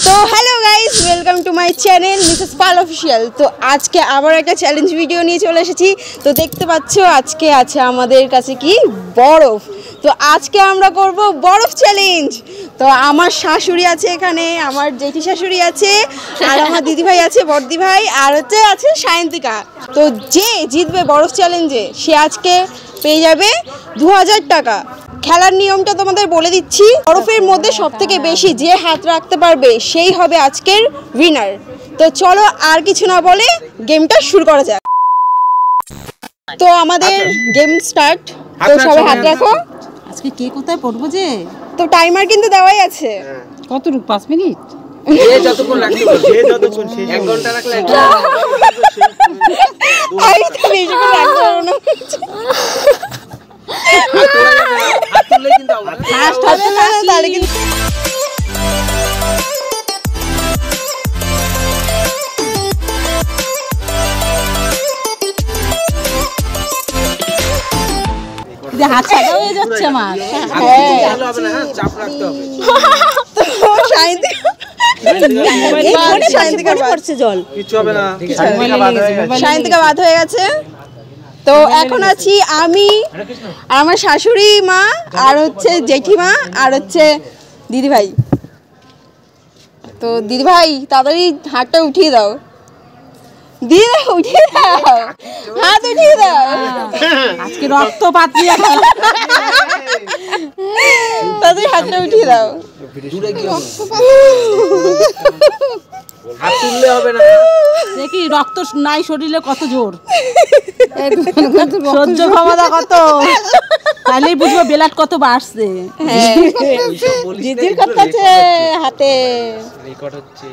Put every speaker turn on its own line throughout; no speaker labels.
তো hello guys, welcome to my channel Mrs Pal official. তো আজকে আবার একটা চ্যালেঞ্জ ভিডিও নিয়ে চলে এসেছি। তো দেখতে পাচ্ছ আজকে আছে আমাদের কাছে কি বরফ। তো আজকে আমরা করব বরফ চ্যালেঞ্জ। তো আমার শাশুড়ি আছে এখানে, আমার জেঠি শাশুড়ি আছে, আর আমার দিদিভাই আছে, বড়দি ভাই, আর আছে সায়ন্তিকা। তো যে জিতবে বরফ চ্যালেঞ্জে সে আজকে পেয়ে যাবে 2000 টাকা। খেলার নিয়মটা তোমাদের বলে দিচ্ছি। বরফের মধ্যে সবথেকে বেশি যে হাত রাখতে পারবে সেই হবে আজকের উইনার। তো চলো আর কিছু না বলে গেমটা শুরু করা যাক। তো আমাদের গেম স্টার্ট। তো সবাই হাত রাখো।
আজকে কে কোথায় পড়বো যে?
তো টাইমার কিন্তু দেওয়াই আছে।
কতটুকু? 5 মিনিট?
যে যতক্ষণ রাখতে পারবে, যে যতক্ষণ শেষ 1 ঘন্টা রাখলে
আই তো বেশি করে রাখতে পারবো না।
হাত তুললে কিন্তু আমরা
ফার্স্ট হবে না, তাহলে কিন্তু
হাত ছাড়া হয়ে যাচ্ছে আমার।
ভালো হবে না, চাপ রাখতে হবে।
তো সায়ন্তিকার পড়ছে জল,
কিছু হবে না,
সায়ন্তিকা বাদ হয়ে গেছে। তো এখন আছি আমি, আর আমার শাশুড়ি মা, আর হচ্ছে জেঠিমা, আর হচ্ছে দিদিভাই। তো দিদিভাই তাড়াতাড়ি হাতটা উঠিয়ে দাও। দিদি উঠিয়ে দাও, হাত উঠিয়ে দাও।
আজকে রক্তপাত নিয়ে
তাড়াতাড়ি হাতটা উঠিয়ে দাও।
দূরে কি হবে? হাত তুললে হবে না।
দেখি রক্ত নাই শরীরে কত জোর, সহ্য ক্ষমতা কত, তাহলেই বুঝবো ব্লাড কত বাড়ছে।
দিদির কত আছে হাতে?
রেকর্ড হচ্ছে।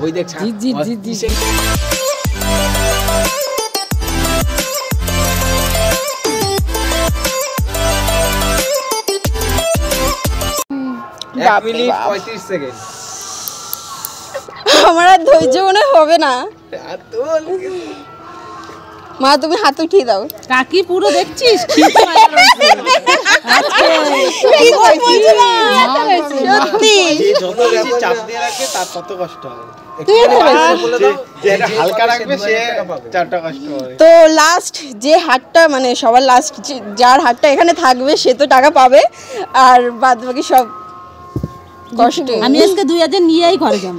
ওই দেখ
জি জি জি জি।
এক মিনিট 35 সেকেন্ড।
আমার আর ধৈর্য মনে হবে না। মা তুমি হাত উঠিয়ে দাও।
কাকি পুরো দেখছিস
সত্যি
যত বেশি চাপ দিয়ে রাখবে তার তত কষ্ট হবে। হালকা রাখবে সে 4টা কষ্ট হবে।
তো লাস্ট যে হাতটা, মানে সবার লাস্ট যার হাতটা এখানে থাকবে সে তো টাকা পাবে, আর বাদ বাকি সব কষ্ট।
আমি আজকে 2000 নিয়েই ঘরে যাব।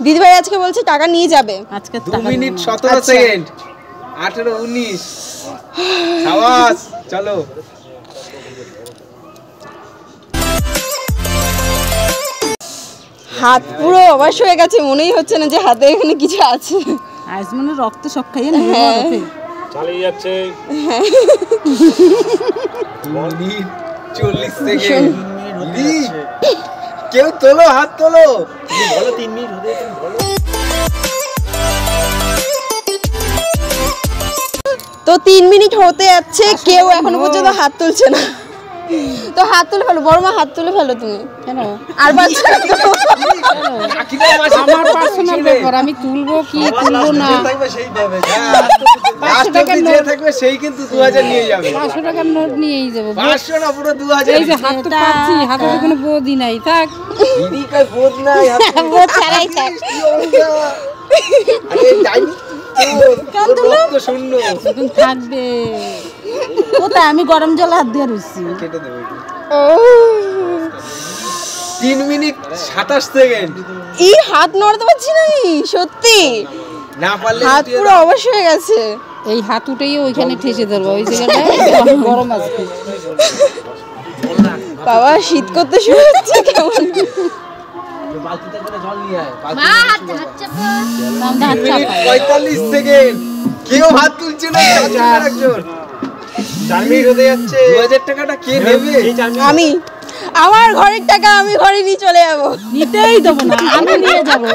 দিদিভাই আজকে বলছে টাকা নিয়ে যাবে।
আজকে
2 মিনিট 17 সেকেন্ড, 18 19। শাবাশ, চলো।
হাত পুরো অবশ হয়ে গেছে, মনেই হচ্ছে না যে হাতে এখানে কিছু আছে।
আজ মনে রক্ত সব খাইয়ে নেবে।
চালিয়ে যাচ্ছে।
2 মিনিট 40 সেকেন্ড। কেউ তোলো, হাত তোলো। বলো 3 মিনিট হতে বলো।
তো 3 মিনিট হতে যাচ্ছে, কেউ এখনো পর্যন্ত হাত তুলছে না। তো হাত তুলে ফেলো, বড় মা হাত তুলে ফেলো তুমি।
কেন?
আর বাচ্চা
আমার পার্সোনাল ব্যাপার, আমি তুলবো কি তুলবো না।
থাকবে সেই পাবে। লাস্ট টাকা যে থাকবে সেই কিন্তু 2000 নিয়ে যাবে।
500 টাকার নোট নিয়েই যাবো।
500 না, পুরো 2000।
এই যে হাত তো পাচ্ছি, হাতে তো কোনো বোধই নাই। থাক,
দিদি কই বোধ নাই, হাত
বোধ ছাড়াই থাক।
কি অবস্থা? আরে যাইনি তো রক্ত শূন্য
এখন থাকবে কোথায়? আমি গরম জল হাত দিয়ে রইছি।
কেটে দেব। 3 মিনিট 27 সেকেন্ড।
এই হাত নড়তে পারছি না সত্যি,
না পারলে
হাত পুরো অবশ হয়ে গেছে।
এই হাত উঠেই ওইখানে ঠেসে ধরবো, ওই জায়গাটায় গরম আছে।
বাবা শীত করতে শুরু হচ্ছে কেমন।
বালতিতে করে জল নিয়ে আয়।
মা হাত চাপা, হাত চাপা।
45 সেকেন্ড। কেউ হাত তুলছে না, একজন। 4 মিনিট হতে যাচ্ছে। 2000 টাকাটা কে নেবে?
আমি, আমার ঘরের টাকা আমি ঘরে নিয়ে চলে যাবো।
নিতেই দেবো না, আমি নিয়ে যাবো।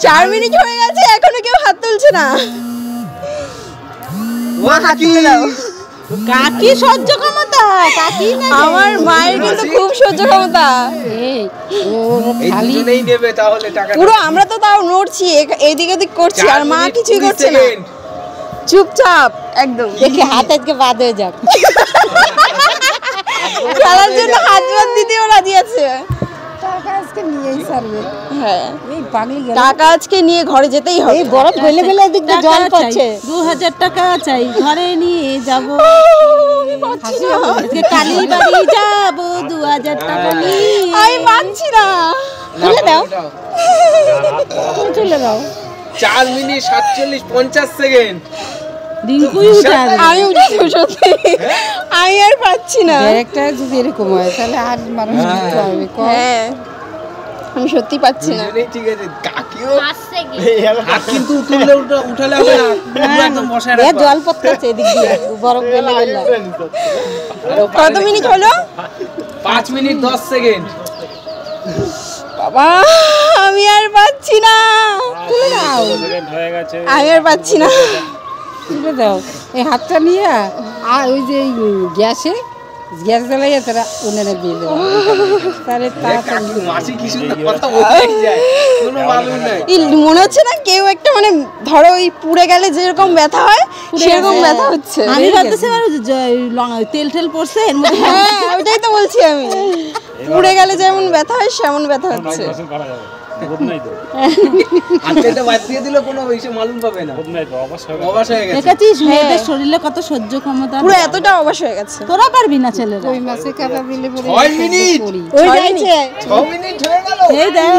4 মিনিট হয়ে গেছে, এখনো কেউ হাত তুলছে না। মা হাত তুলে দাও।
কাকি সহ্য ক্ষমতা, কাকি না।
আমার মায়ের কিন্তু খুব সহ্য ক্ষমতা।
এই
এই দুজনেই নেবে তাহলে টাকা।
পুরো আমরা তো তাও নড়ছি, এইদিকে ওদিক করছি, আর মা কিছুই করছে না। চুপচাপ একদম।
দেখি হাত আজকে বাদ হয়ে যাক।
খেলার জন্য হাত বাদ দিতেও রাজি আছে।
টাকা আজকে নিয়েই সারবে।
হ্যাঁ
এই পাগলি গেল।
টাকা আজকে নিয়ে ঘরে যেতেই হবে।
এই বরফ গলে গলে এদিক দিয়ে জল পড়ছে। 2000 টাকা চাই, ঘরে নিয়ে যাব। আজকে কালীবাড়ি যাব, 2000 টাকা নিয়ে।
আমি পাচ্ছি না।
তুলে দাও, তুলে দাও।
4 মিনিট 47 50 সেকেন্ড।
রিঙ্কুই উঠাবে।
আমি উঠে সত্যি আমি আর পাচ্ছি না।
একটা যদি এরকম হয় তাহলে আর মানুষ উঠতে হবে।
হ্যাঁ আমি সত্যি পাচ্ছি না।
দুজনেই ঠিক আছে। কাকিও হাত কিন্তু উঠালে হবে না, পুরো একদম বসায় রাখবা।
জল পড়তেছে এদিক দিয়ে, বরফ গলে গেল।
কত মিনিট হলো?
5 মিনিট 10 সেকেন্ড।
বাবা আমি আর পাচ্ছি না।
তুলে দাও,
সেকেন্ড হয়ে গেছে।
আমি আর পাচ্ছি না।
তুলে দাও। এই হাতটা নিয়ে আর ওই যে গ্যাস জ্বালাইয়া তারা উনানে দিয়ে দেবো। তাহলে তাড়াতাড়ি
মাসি কি সুন্দর কথা বলতে যায়, কোনো মালুম নাই।
মনে হচ্ছে না কেউ একটা মানে ধরো ওই পুড়ে গেলে যেরকম ব্যথা হয় সেরকম ব্যথা হচ্ছে।
আমি ভাবতেছি আমার তেল টেল পড়ছে এর মধ্যে।
হ্যাঁ ওইটাই তো বলছি আমি, পুড়ে গেলে যেমন ব্যথা হয় সেমন ব্যথা হচ্ছে।
করা যাবে বোধ নাই তো।
আজকে এটা বাদ দিয়ে দিলে কোনো বেশি মালুম পাবে না।
বোধ নাই তো, অবশ্য
অবাস হয়ে গেছে।
দেখেছিস মেয়েদের শরীরে কত সহ্য ক্ষমতা।
পুরো এতটা অবশ হয়ে গেছে।
তোরা পারবি না ছেলেরা। ওই মাসে কাটা দিলে
6 মিনিট।
ওই যাইছে
6 মিনিট হয়ে গেল।
এই দেখ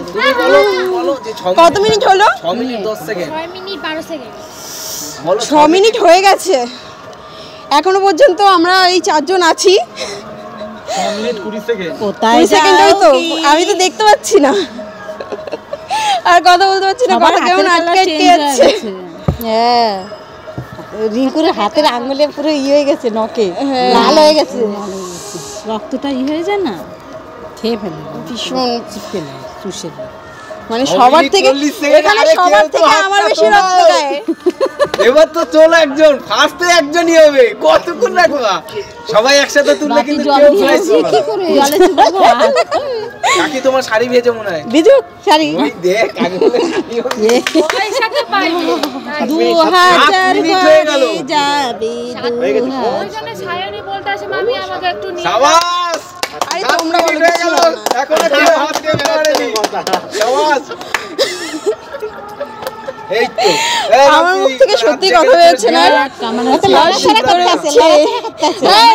তুমি বলো যে 6
কত মিনিট হলো?
6 মিনিট 10 সেকেন্ড।
6 minute 12 second.
বলো
6 মিনিট হয়ে গেছে। এখনো পর্যন্ত আমরা এই চারজন আছি।
6 মিনিট 20 সেকেন্ড।
কোথায়
2 সেকেন্ড হয়তো আমি তো দেখতে পাচ্ছি না আর কথা বলতে পারছি না, কথা কেমন আটকে আটকে যাচ্ছে।
হ্যাঁ রিঙ্কুর হাতের আঙ্গুলে পুরো হয়ে গেছে, নকে লাল হয়ে গেছে। রক্তটা হয়ে যায় না, খেয়ে ফেলে
ভীষণ
চিপকে নেয়, চুষে নেয়।
মানে সবার থেকে এখানে সবার থেকে আমার বেশি রক্ত গায়ে।
এবার তো চলো একজন ফার্স্টে একজনই হবে। কতক্ষণ রাখবা? সবাই একসাথে তুললে কিন্তু কেউ প্রাইজ পাবে না।
কি করে জলে চুবাবো?
কাকি তোমার শাড়ি ভেজে মনে হয়।
বিজুক শাড়ি
ওই দেখ আগে বলে শাড়ি হবে।
পয়সাকে পাইবে।
2000
মিনিট হয়ে গেল।
যাবে।
ওইখানে সায়নী বলতে আসে মামি আমাকে একটু নিয়ে
সাবাস।
আরে তোমরা বলো
হয়ে গেল। এখনো কেউ হাত দিয়ে বেরোয়নি। সাবাস। এই তো। এই
আমার মুখ থেকে সত্যি কথা বেরোচ্ছে না।
লড়াচড়া করতেছে,
হ্যাঁ,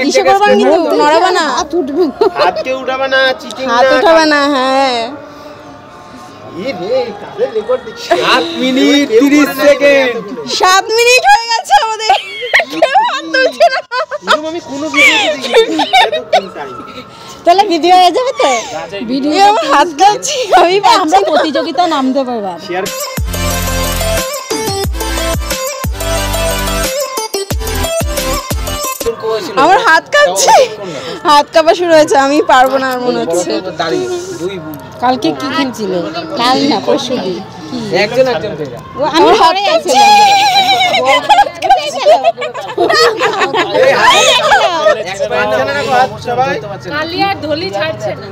ইসে করবা না কিন্তু, নড়াবা না,
হাত উঠবে।
হাতকে উঠাবে না, চিটিং
হাত উঠাবে না। হ্যাঁ
7 মিনিট 30 সেকেন্ড।
7 মিনিট হয়ে গেছে আমাদের, কেউ হাত তুলছে না।
আমি কোনো ভিডিওতে দেখিনি।
তাহলে ভিডিও হয়ে যাবে তো?
ভিডিও আমার হাত কাঁপছে, আমি
আমরা প্রতিযোগিতা নামতে পারবো।
আমার হাত কাঁপছে, হাত কাঁপা শুরু হয়েছে, আমি পারবো না আর মনে হচ্ছে।
দাঁড়িয়ে দুই
কালকে কি খেলছিল? কাল না পরশু দিন
একজন করে।
আমি ঘরে আছিলাম।
এই হাত সবাই
কালিয়ার ধলি ছাড়ছে না।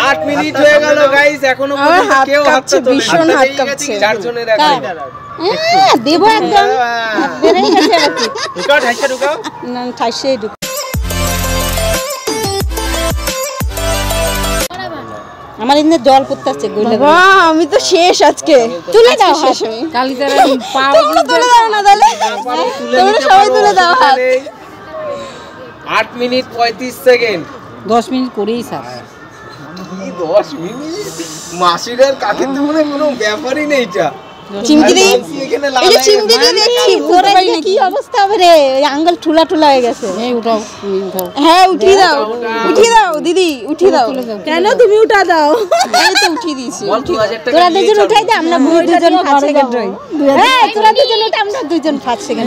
8 মিনিট হয়ে গেল গাইস, এখনো
আমার
পর্যন্ত
হাত
কেউ
কাঁপছে,
হাতটা তোলেনি।
ভীষণ হাত কাঁপছে।
চারজনের একই।
দেব একদম বেরিয়ে গেছে আর কি।
ঢুকাও, ঢাইকা ঢুকাও।
না ঠাইসে ঢুক। আমার ইন্দে জল পড়তেছে গইলা।
বাবা আমি তো শেষ আজকে,
তুলে দাও
শেষ আমি।
কালি তারা পা
তোমরা তুলে দাও না তাহলে, তোমরা সবাই তুলে দাও হাত।
8 মিনিট 35 সেকেন্ড।
10 মিনিট করেই স্যার।
কি 10 মিনিট? মাসির আর কাকের তো মনে হয় কোনো ব্যাপারই নেই এটা।
চিমটি দিই,
এখানে
এই যে চিমটি দিয়ে দেখছি
তোরা
তোরা
কি অবস্থা হবে রে? ওই আঙ্গুল ঠুলা ঠুলা হয়ে গেছে। এই উঠাও, উঠাও।
হ্যাঁ উঠিয়ে দাও, উঠিয়ে দাও দিদি, উঠিয়ে দাও।
কেন তুমি উঠা দাও?
এই তো উঠিয়ে দিয়েছি।
বল 2000 টাকা
তোরা
নিয়ে
দুজন
যাবো।
উঠাই দে, আমরা দুজন ফার্স্ট সেকেন্ড হই। হ্যাঁ তোরা দুজন উঠে আমরা দুজন ফার্স্ট সেকেন্ড।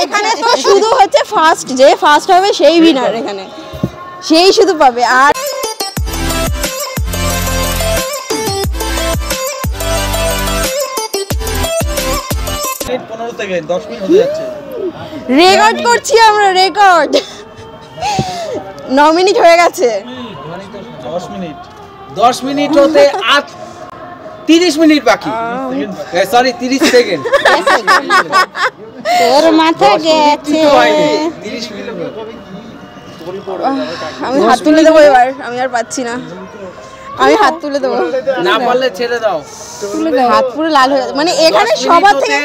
এখানে তো শুধু হচ্ছে ফার্স্ট, যে ফার্স্ট হবে সেই উইনার, এখানে সেই শুধু পাবে। আর
15 সেকেন্ড, 10 মিনিট হতে যাচ্ছে।
রেকর্ড করছি আমরা, রেকর্ড। 9 মিনিট হয়ে গেছে।
10 মিনিট হতে 30 মিনিট বাকি, সরি 30 সেকেন্ড।
তোর মাথা গেছে।
30 মিনিট
আমি হাত তুলে দেবো এবার, আমি আর পাচ্ছি না, আমি হাত তুলে দেবো।
না পারলে ছেড়ে দাও।
হাত পুরো লাল হয়ে মানে এখানে সবার থেকে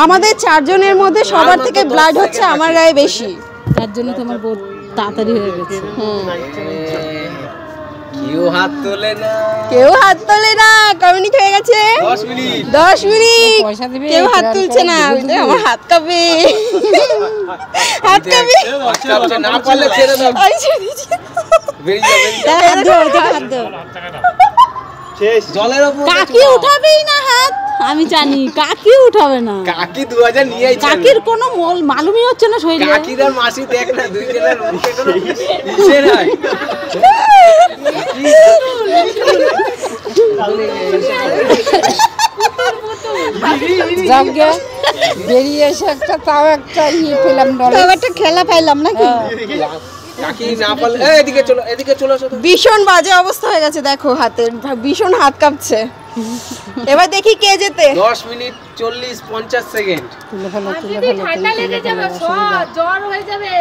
আমাদের 4 জনের মধ্যে সবার থেকে ব্লাড হচ্ছে আমার গায়ে বেশি,
তার জন্য তোমার বহুত তাড়াতাড়ি হয়ে গেছে।
কেউ হাত তোলে না,
কেউ হাত তোলে না। কমিউনিট হয়ে গেছে
10 মিনিট।
10 মিনিট
পয়সা দিবি,
কেউ হাত তুলছে না। আমার হাত কাঁপে, হাত কাঁপে।
আচ্ছা না পারলে ছেড়ে দাও।
আমি ছেড়ে দিয়েছি।
বেরিয়ে যাও,
হাত দাও, হাত দাও।
জলের উপর
কাকি উঠাবেই না হাত, আমি জানি কাকি উঠাবে না।
কাকি 2000 নিয়ে আইছে।
কাকির কোনো মালুমই হচ্ছে না শরীরে।
কাকির আর মাসি দেখ না, দুই জনের মুখে কোনো ইচ্ছে নাই।
যাকে বেরিয়ে এসে একটা তাও একটা পেলাম, একটা খেলা পাইলাম নাকি।
কাকি না পারলে এদিকে চলো, এদিকে চলে আসো।
ভীষণ বাজে অবস্থা হয়ে গেছে, দেখো হাতের ভীষণ হাত কাঁপছে। এবার দেখি কে জেতে।
10 মিনিট 40-50 সেকেন্ড।
ঠান্ডা লেগে যাবে, জ্বর হয়ে যাবে।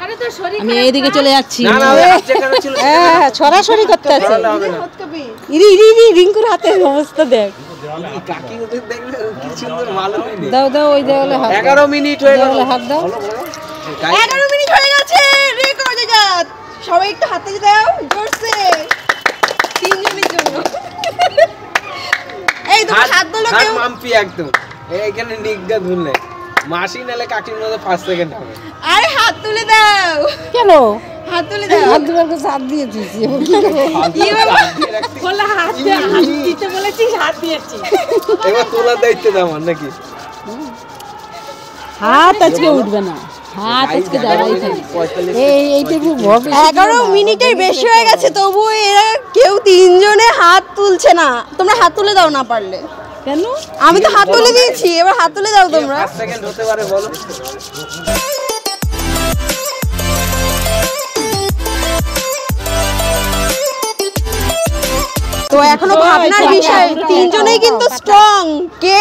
আরে তো শরীর
আমি এইদিকে চলে যাচ্ছি।
না না, হাত যেখানে ছিল
হ্যাঁ, ছড়াছড়ি করতে আছে। ইরি ইরি ইরি, রিঙ্কুর হাতের অবস্থা দেখ।
কাকি ওদের দেখলে কি সুন্দর ভালো হয়নি।
দাও দাও, ওই দেওয়ালে হাত দাও।
11 মিনিট হয়ে গেল।
হাত দাও।
11 মিনিট হয়ে গেছে, রেকর্ডে যাত। সবাই একটু হাতে দাও জোরসে, 3 জনের জন্য। এই তুমি হাত ধরো কেউ।
মাম্পি একদম এইখানে নিগদা ধুললে মাসি নালে কাকির মধ্যে 5 সেকেন্ড হবে।
আরে হাত তুলে দাও।
কেন
হাত তুলে দাও।
হাত দুবার করে হাত দিয়ে দিয়েছি।
বলা হাত দিতে বলেছিস, হাত দিয়েছি।
এবার তোলার দায়িত্ব দাও আমার নাকি?
হাত আজকে উঠবে না, হাত আজকে দাঁড়াই থাকবে। এইটুকু
11 মিনিটের বেশি হয়ে গেছে, তবুও এরা কেউ 3 জনে হাত তুলছে না। তোমরা হাত তুলে দাও না পারলে।
কেন?
আমি তো হাত তুলে দিয়েছি, এবার হাত তুলে দাও তোমরা।
5 সেকেন্ড হতে পারে বলো।
তো এখনো ভাবনার বিষয়, 3 জনেই কিন্তু স্ট্রং। কে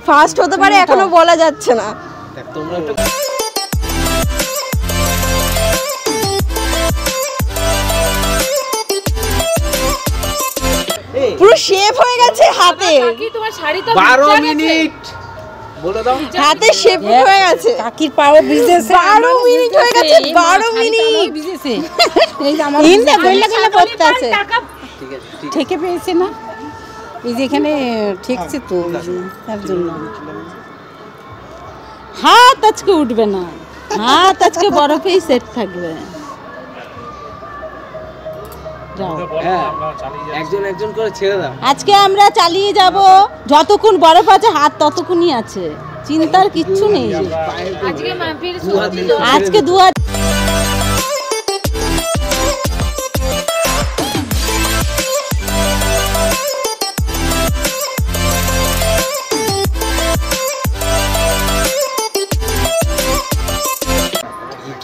ফার্স্ট হতে পারে এখনো বলা যাচ্ছে না।
তোমরা একটু
পুরো শেপ হয়ে গেছে হাতে,
কি তোমার শাড়ি তো
12 মিনিট বলে দাও।
হাতে শেপ হয়ে গেছে।
কাকির পাও ভিজেছে।
12 মিনিট হয়ে গেছে, 12 মিনিট
ভিজেছে। এই যে আমার
ইন্দা কইলা কইলা করতে আছে।
টাকা
ঠিক আছে, ঠিক
ঠেকে পেয়েছে না, এই যে এখানে ঠেকছে তো, তার জন্য হাত আজকে উঠবে না, হাত আজকে বরফেই সেট থাকবে। যাও,
হ্যাঁ, একজন একজন করে ছেড়ে দাও।
আজকে আমরা চালিয়ে যাব, যতক্ষণ বরফ আছে হাত ততক্ষণই আছে, চিন্তার কিচ্ছু নেই।
আজকে মাম্পির
আজকে 2 হাত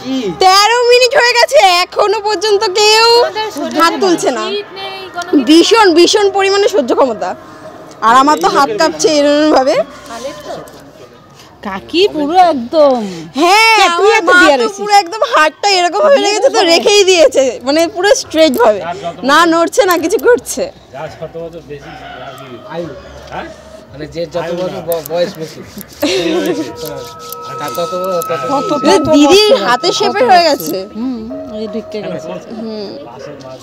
কি
13 মিনিট হয়ে গেছে, এখনো পর্যন্ত কেউ হাত তুলছে না।
শীত নেই কোনো
ভীষণ ভীষণ পরিমাণে সহ্য ক্ষমতা। আর আমার তো হাত কাঁপছে এরকম ভাবে।
কাকি পুরো একদম।
হ্যাঁ,
তুই
আমার
এত
মা
দিয়ে
তো
রয়েছিস।
পুরো একদম হাতটা এরকম হয়ে লেগেছে, তো রেখেই দিয়েছে, মানে পুরো স্ট্রেট ভাবে, না নড়ছে না কিছু করছে।
গাছ কত বছর বেশি
আয়ু,
হ্যাঁ
মানে যে যত বছর বয়স বেশি তার তত
দিদির হাতে শেপে হয়ে গেছে।
এই ঢুকে গেছে।
মাসের মাছ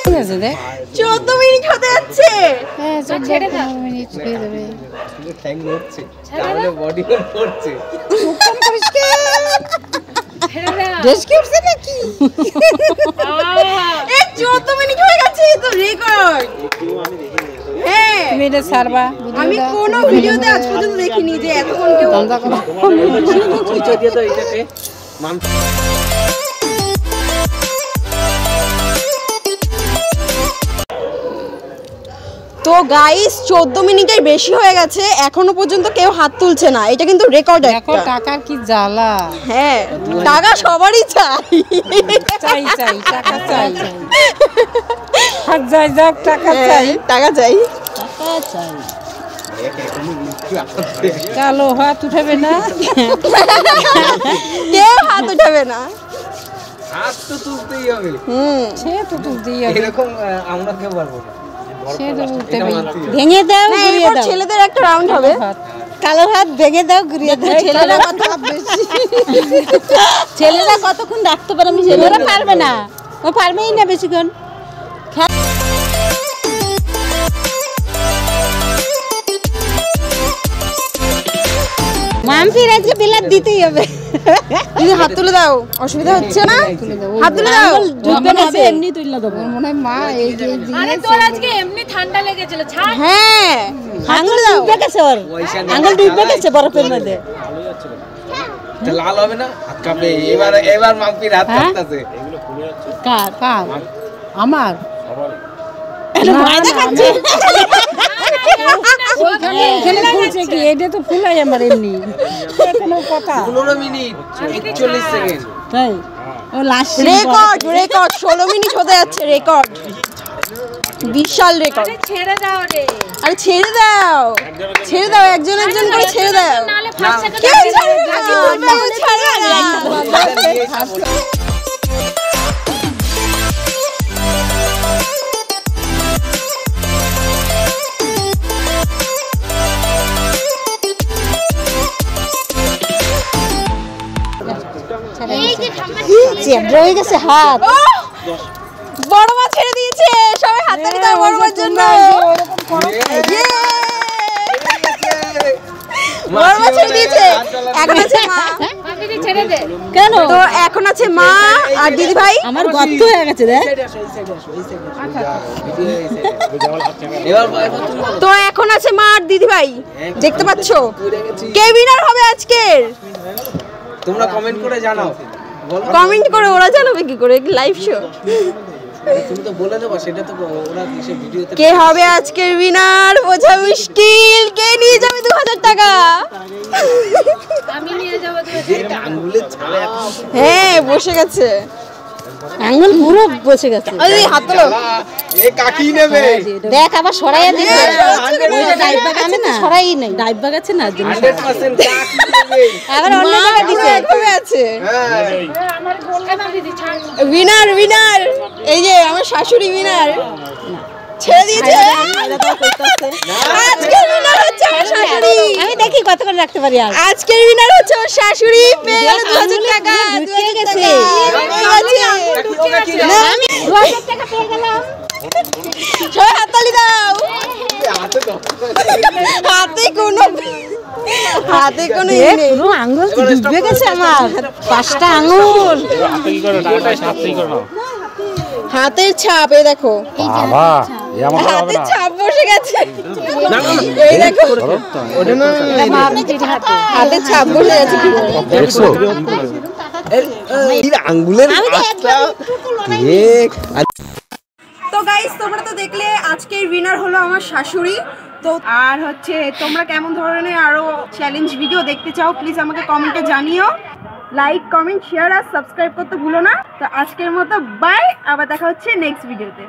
ঠিক আছে দেখ।
14 মিনিট হতে যাচ্ছে।
হ্যাঁ,
ছেড়ে দাও।
মিনিট হয়ে যাবে।
ঠ্যাং নড়ছে, তাহলে বডি পড়ছে।
ছেড়ে দাও।
ড্রেস কি উঠছে নাকি?
এই 14 মিনিট হয়ে গেছে, তো রেকর্ড। হ্যাঁ,
তুমি এটা ছাড়বা।
আমি কোনো ভিডিওতে আজ পর্যন্ত দেখিনি যে এতক্ষণ কেউ
পরিচয় দিয়ে তো এটাকে মানতে।
তো গাইস 14 মিনিটের বেশি হয়ে গেছে, এখনো পর্যন্ত কেউ হাত তুলছে না। এটা কিন্তু রেকর্ড
দেখো
একটা।
টাকার কি জ্বালা।
হ্যাঁ, টাকা সবারই চাই।
চাই চাই টাকা চাই। হাত যাই যাক টাকা চাই।
টাকা চাই।
টাকা চাই। কালো হাত উঠাবে না,
কেউ হাত উঠাবে না।
হাত তো তুলতেই হবে।
সে তো তুলতেই হবে।
এরকম আমরা কেউ পারবো না।
সে তো তুলতে হবে। ভেঙে দাও,
না,
ঘুরিয়ে
এরপর
দাও।
ছেলেদের একটা রাউন্ড হবে।
কালো হাত ভেঙে দাও, ঘুরিয়ে দাও।
ছেলেরা কত বেশি।
ছেলেরা কতক্ষণ রাখতে পারে আমি ছেলেরা পারবে না, ও পারবেই না বেশিক্ষণ। মাম্পির আজকে বিলাত দিতেই হবে।
দিদি হাত তুলে দাও, অসুবিধা হচ্ছে না? হাত তুলে দাও।
ডুববে না, এমনি তুলনা দেবো। মনে হয় মা এই যে
আরে তোর আজকে এমনি ঠান্ডা লেগেছিল, ছাড়।
হ্যাঁ,
আঙুল ডুববে গেছে, ওর আঙুল ডুববে গেছে বরফের মধ্যে।
তো লাল হবে না? হাত কাঁপে। এবার মাম্পির হাত কাঁপতেছে।
কার কার আমার
ওইখানে
এখানে ফুলছে কি? এটা তো ফুলাই আমার এমনি কোনো কথা।
15 মিনিট 41 সেকেন্ড।
তাই ও লাস্ট
রেকর্ড 16 মিনিট হতে যাচ্ছে, রেকর্ড, বিশাল রেকর্ড।
আরে ছেড়ে দাও রে,
আরে ছেড়ে দাও, ছেড়ে দাও, একজন একজন করে ছেড়ে দাও।
নালে ফার্স্ট সেকেন্ড
কেউ ছাড়বে না, কেউ ছাড়বে না।
এই যে ঠাম্মা
চেবড়ে হয়ে গেছে হাত।
ও, বড় মা ছেড়ে দিয়েছে, সবাই হাততালি দাও বড় মার জন্য। ইয়ে! বড় মা ছেড়ে দিয়েছে, এখন আছে মা।
মাম্পিদি ছেড়ে দে।
কেন?
তো এখন আছে মা আর দিদি ভাই।
আমার গর্ত হয়ে গেছে রে।
এবার তুমি
তো এখন আছে মা আর দিদি ভাই, দেখতে পাচ্ছো? কে উইনার হবে আজকের?
তোমরা কমেন্ট করে জানাও। বলো,
কমেন্ট করে, ওরা জানাবে কি করে? Live show.
তুমি তো বলে দেবা, সেটা তো ওরা কিসে ভিডিওতে।
কে হবে আজকের উইনার বোঝা মুশকিল। কে নিয়ে যাবে 2000 টাকা?
আমি নিয়ে যাবো তো।
যেটা আঙ্গুলের ছাড়া এত
হ্যাঁ, বসে গেছে।
আঙ্গুল পুরো বসে গেছে।
ওই হাত তোলো।
এ কাকি নেবে।
দেখ আবার সরাইয়া দিছে।
হ্যাঁ, সরাচ্ছে না।
ওই যে ডাইব বাগ আছে না, সরাই নাই। ডাইব বাগ আছে না,
100% কাকি নেবে।
আবার অন্য
মা
জায়গায় দিছে।
একভাবে আছে।
হ্যাঁ।
আমার গোল মাম্পিদি ছাড়।
উইনার উইনার, এই যে আমার শাশুড়ি উইনার, ছেড়ে দিয়েছে। আজকের উইনার হচ্ছে আমার শাশুড়ি।
আমি দেখি কত করে রাখতে পারি আর।
আজকের উইনার হচ্ছে আমার শাশুড়ি, পেয়ে গেল 2000 টাকা।
ঢুকে
2000
গেছে।
টাকা পেয়ে গেছে।
ওটা কি
না, আমি
2000 টাকা পেয়ে গেলাম।
সবাই হাততালি দাও।
হাতে দাও।
হাতে কোনো
এ পুরো আঙ্গুল তো ডুবে গেছে আমার। 5টা আঙ্গুল।
হাতে কি করে টাকা হাতেই করে নাও।
হাতের ছাপ, এই দেখো,
বাবা এ আমার হবে
হাতের
না।
ছাপ বসে গেছে। এই দেখো,
ওটা না
হাতের ছাপ বসে গেছে কি করে?
দেখছো?
এই আঙ্গুলের হাতটা দেখ।
তো গাইস, তোমরা তো দেখলে আজকের উইনার হলো আমার শাশুড়ি। তো আর হচ্ছে, তোমরা কেমন ধরনের আরো চ্যালেঞ্জ ভিডিও দেখতে চাও প্লিজ আমাকে কমেন্টে জানিও। লাইক, কমেন্ট, শেয়ার আর সাবস্ক্রাইব করতে ভুলো না। তো আজকের মতো বাই, আবার দেখা হচ্ছে নেক্সট ভিডিওতে।